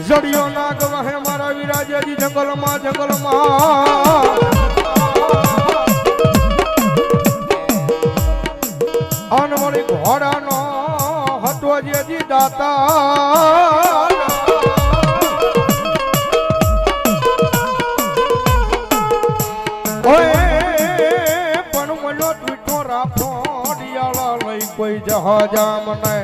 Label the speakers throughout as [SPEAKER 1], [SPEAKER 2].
[SPEAKER 1] જડિયો નાગ વહે મારા વિરાજજી જંગલમાં અનવળી ઘોડાનો હતો જેજી દાતા પણ મળ્યો મીઠો રાફો ડિયાળા લઈ કોઈ જહાજા મને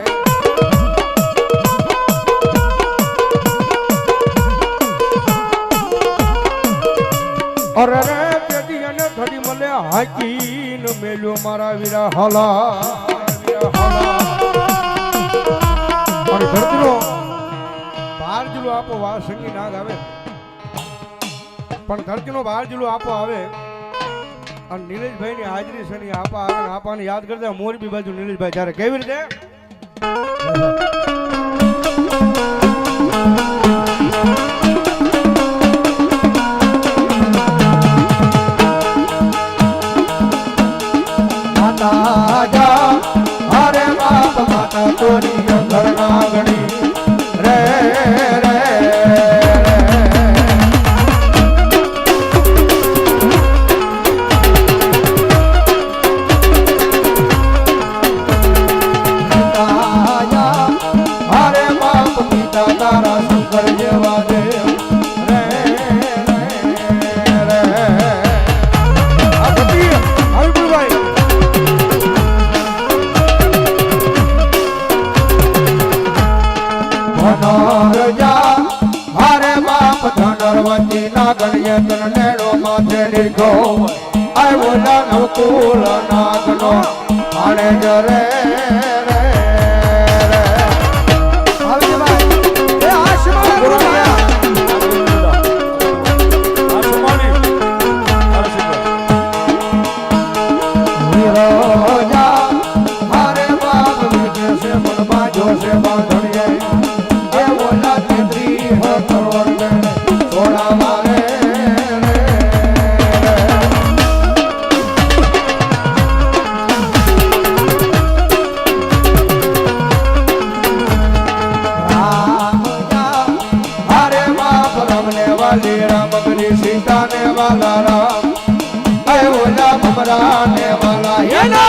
[SPEAKER 1] અરે રે પેટી અને ઘડી મળે હાકીન મેલ્યો મારા વીરા હલા અને ધરતીનો બાર જુલો આપો વા સંગી નાગ આવે પણ ધરતીનો બાર જુલો આપો આવે અને નીલેશભાઈ ની હાજરી છે ની આપા આવે આપાને યાદ કરતા મોરબી બાજુ નીલેશભાઈ જ્યારે કેવી રીતે
[SPEAKER 2] અરે બાપ માતા તોરી ઘર નાગણી રે રે અરે બાપ પિતા તારા શંકર જેવા દેવ રે રે
[SPEAKER 1] ભાઈ
[SPEAKER 2] ધનરજા હરે બાપ ધનરવતી નાગણ્ય તન નેડો માથે લીધો આવ્યો દાનવ કુલ નાગનો આણે જરે રે આવજે ભાઈ એ આશમાન બોલ્યા આશમાની વીરોજા હરે બાપ વિજે સે મન બાજો સે બાંધણીએ सीता ने वाला राम अय ओला भमरा ने वाला ये ना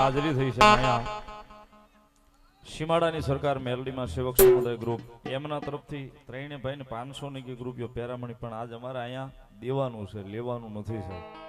[SPEAKER 3] હાજરી થઈ છે અહીંયા સીમાડાની સરકાર મેલડીમાં સેવક સમુદાય ગ્રુપ એમના તરફથી ત્રણે ભાઈને 500 ની ગ્રુપ પેરામણી પણ આજ અમારે અહીંયા દેવાનું છે લેવાનું નથી સાહેબ